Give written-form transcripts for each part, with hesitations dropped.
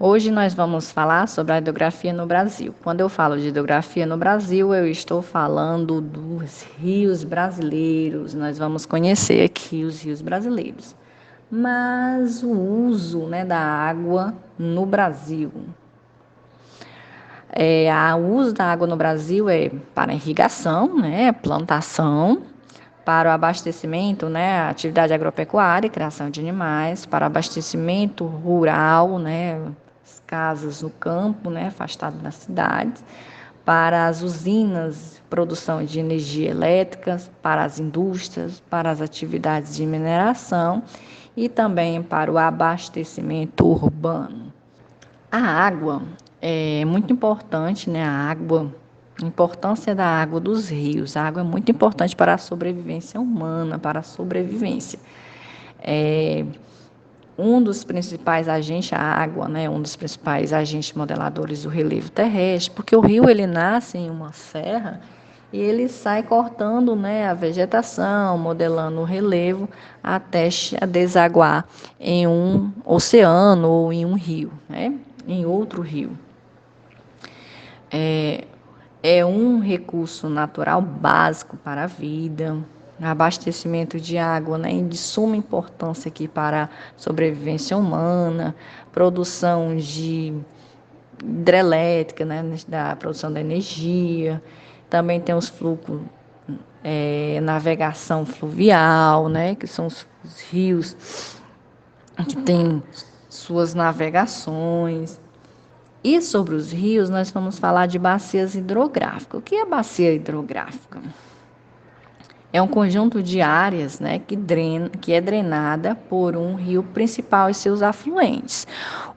Hoje nós vamos falar sobre a hidrografia no Brasil. Quando eu falo de hidrografia no Brasil, eu estou falando dos rios brasileiros. Nós vamos conhecer aqui os rios brasileiros. Mas o uso, da água no Brasil. O uso da água no Brasil é para irrigação, plantação, para o abastecimento, atividade agropecuária, criação de animais, para abastecimento rural, as casas no campo, afastado das cidades, para as usinas, produção de energia elétrica, para as indústrias, para as atividades de mineração e também para o abastecimento urbano. A água é muito importante, a importância da água dos rios. A água é muito importante para a sobrevivência humana, para a sobrevivência. Um dos principais agentes, a água, um dos principais agentes modeladores do relevo terrestre, porque o rio ele nasce em uma serra e ele sai cortando, a vegetação, modelando o relevo até desaguar em um oceano ou em um rio, em outro rio. É um recurso natural básico para a vida. Abastecimento de água, de suma importância aqui para a sobrevivência humana, produção de hidrelétrica, da produção da energia. Também tem os fluxos, navegação fluvial, que são os rios que têm suas navegações. E sobre os rios, nós vamos falar de bacias hidrográficas. O que é bacia hidrográfica? É um conjunto de áreas, que é drenada por um rio principal e seus afluentes.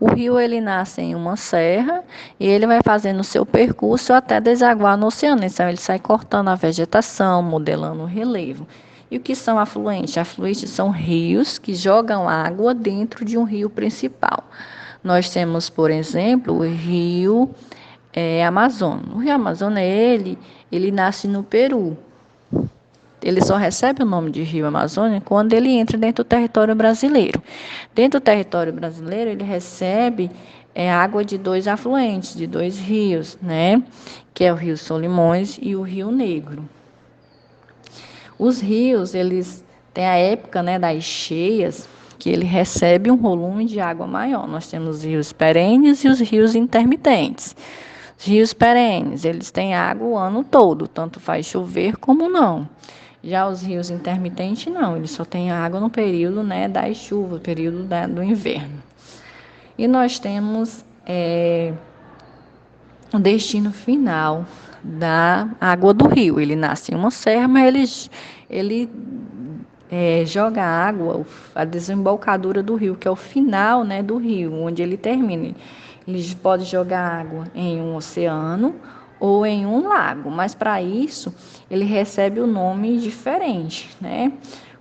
O rio ele nasce em uma serra e ele vai fazendo o seu percurso até desaguar no oceano. Então ele sai cortando a vegetação, modelando o relevo. E o que são afluentes? Afluentes são rios que jogam água dentro de um rio principal. Nós temos, por exemplo, o rio Amazonas. O rio Amazonas, ele nasce no Peru. Ele só recebe o nome de Rio Amazônia quando ele entra dentro do território brasileiro. Dentro do território brasileiro, ele recebe água de dois afluentes, de dois rios, que é o Rio Solimões e o Rio Negro. Os rios, eles têm a época, das cheias, que ele recebe um volume de água maior. Nós temos os rios perenes e os rios intermitentes. Os rios perenes, eles têm água o ano todo, tanto faz chover como não. Já os rios intermitentes, não, eles só têm água no período das chuvas, período do inverno. E nós temos o destino final da água do rio. Ele nasce em uma serra, mas ele joga água, a desembocadura do rio, que é o final do rio, onde ele termina. Ele pode jogar água em um oceano ou em um lago, mas para isso ele recebe um nome diferente,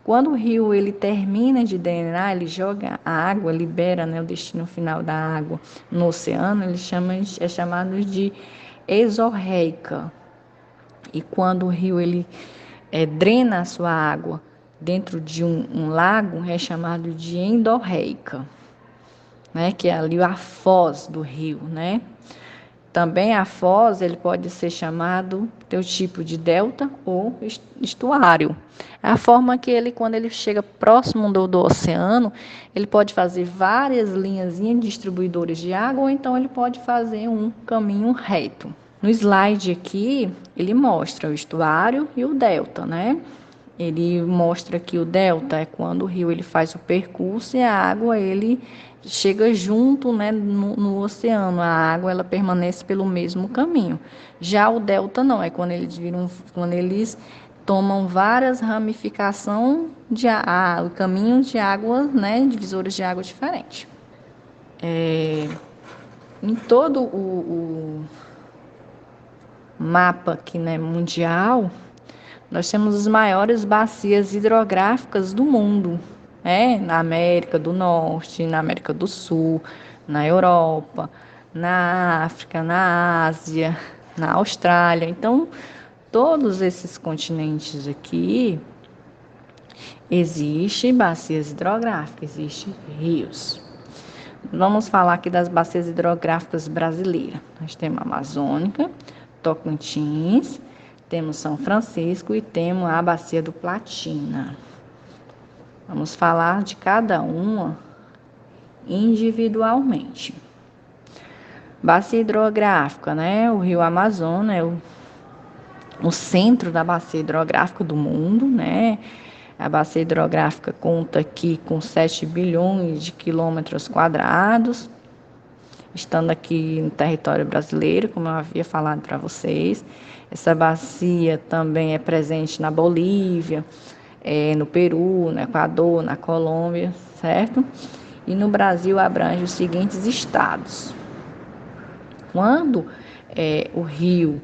Quando o rio ele termina de drenar, ele joga a água, libera, o destino final da água no oceano, ele é chamado de exorreica. E quando o rio ele drena a sua água dentro de um lago, é chamado de endorreica, que é ali a foz do rio, Também a foz ele pode ser chamado teu tipo de delta ou estuário. É a forma que ele, quando ele chega próximo do oceano, ele pode fazer várias linhazinhas distribuidoras de água, ou então ele pode fazer um caminho reto. No slide aqui, ele mostra o estuário e o delta, Ele mostra que o delta é quando o rio ele faz o percurso e a água ele chega junto, no oceano. A água ela permanece pelo mesmo caminho. Já o delta não, é quando eles tomam várias ramificações de caminhos de água, divisores de água diferentes. Em todo o mapa aqui, mundial, nós temos as maiores bacias hidrográficas do mundo, na América do Norte, na América do Sul, na Europa, na África, na Ásia, na Austrália. Então, todos esses continentes aqui, existem bacias hidrográficas, existem rios. Vamos falar aqui das bacias hidrográficas brasileiras. Nós temos a Amazônica, Tocantins, temos São Francisco e temos a Bacia do Platina. Vamos falar de cada uma individualmente. Bacia hidrográfica, né? O Rio Amazonas é o centro da bacia hidrográfica do mundo, né? A bacia hidrográfica conta aqui com 7 bilhões de quilômetros quadrados, estando aqui no território brasileiro, como eu havia falado para vocês. Essa bacia também é presente na Bolívia, no Peru, no Equador, na Colômbia, certo? E no Brasil abrange os seguintes estados. Quando o rio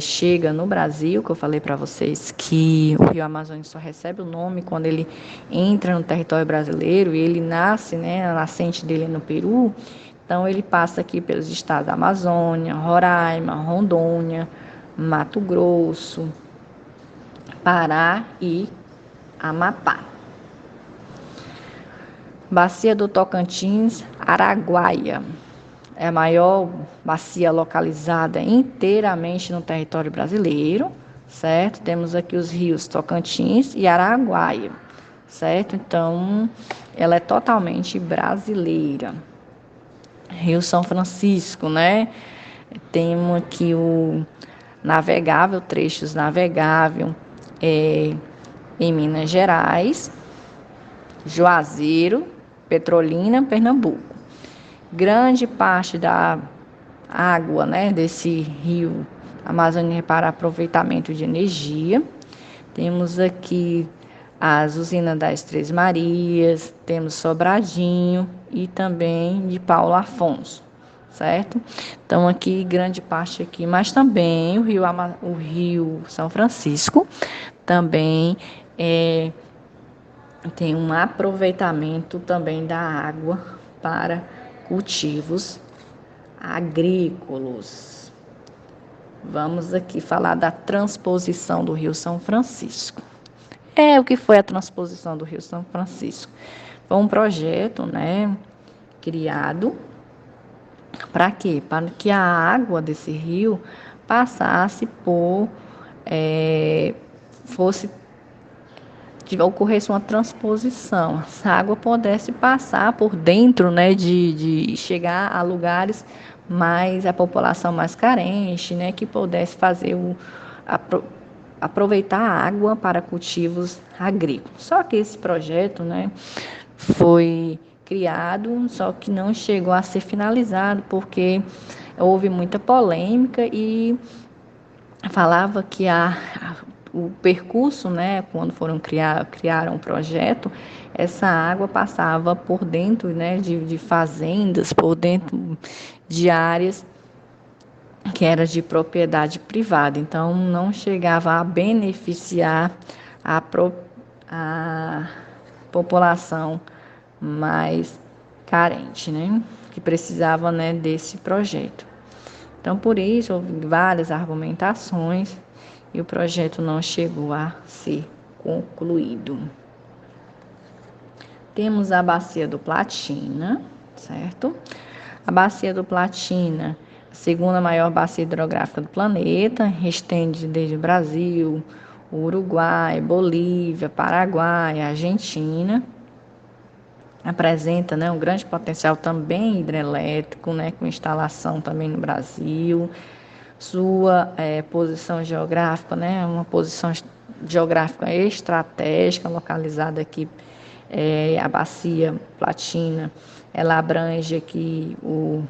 chega no Brasil, que eu falei para vocês que o Rio Amazonas só recebe o nome quando ele entra no território brasileiro e ele nasce, né, a nascente dele é no Peru, então ele passa aqui pelos estados da Amazônia, Roraima, Rondônia, Mato Grosso, Pará e Amapá. Bacia do Tocantins, Araguaia. É a maior bacia localizada inteiramente no território brasileiro, certo? Temos aqui os rios Tocantins e Araguaia, certo? Então, ela é totalmente brasileira. Rio São Francisco, né? Temos aqui o navegável, trechos navegável em Minas Gerais, Juazeiro, Petrolina, Pernambuco. Grande parte da água, né, desse rio Amazonas é para aproveitamento de energia. Temos aqui as usinas das Três Marias, temos Sobradinho e também de Paulo Afonso, certo? Então aqui grande parte aqui, mas também o rio São Francisco também tem um aproveitamento também da água para cultivos agrícolas. Vamos aqui falar da transposição do Rio São Francisco. O que foi a transposição do Rio São Francisco? Foi um projeto, né, criado para quê? Para que a água desse rio passasse ocorresse uma transposição, essa água pudesse passar por dentro, né, de chegar a lugares a população mais carente, né, que pudesse fazer aproveitar a água para cultivos agrícolas. Só que esse projeto, né, foi criado, só que não chegou a ser finalizado, porque houve muita polêmica e falava que o percurso, né, quando criaram o projeto, essa água passava por dentro, né, de fazendas, por dentro de áreas que era de propriedade privada, então não chegava a beneficiar a população mais carente, né, que precisava, né, desse projeto. Então, por isso, houve várias argumentações e o projeto não chegou a ser concluído. Temos a Bacia do Platina, certo? A Bacia do Platina, a segunda maior bacia hidrográfica do planeta, estende desde o Brasil, Uruguai, Bolívia, Paraguai, Argentina. Apresenta, né, um grande potencial também hidrelétrico, né, com instalação também no Brasil. Sua posição geográfica, né, uma posição geográfica estratégica, localizada aqui, a Bacia Platina, ela abrange aqui o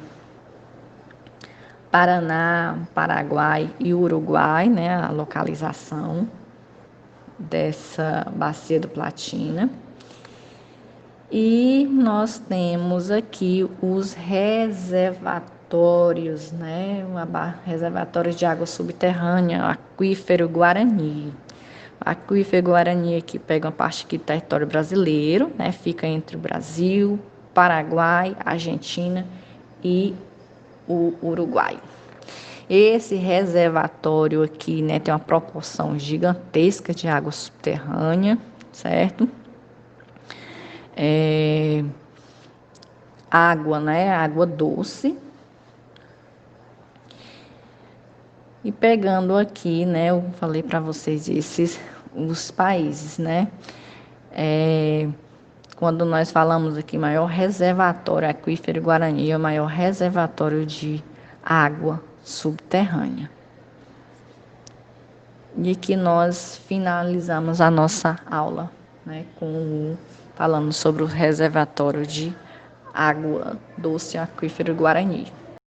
Paraná, Paraguai e Uruguai, né, a localização dessa Bacia do Platina. E nós temos aqui os reservatórios, né? Reservatórios de água subterrânea, aquífero Guarani. O aquífero Guarani aqui pega uma parte aqui do território brasileiro, né? Fica entre o Brasil, Paraguai, Argentina e o Uruguai. Esse reservatório aqui, né, tem uma proporção gigantesca de água subterrânea, certo? água, né? Água doce. E pegando aqui, né? Eu falei para vocês os países, né? Quando nós falamos aqui, maior reservatório aquífero Guarani é o maior reservatório de água subterrânea. E que nós finalizamos a nossa aula, né, falando sobre o reservatório de água doce aquífero Guarani.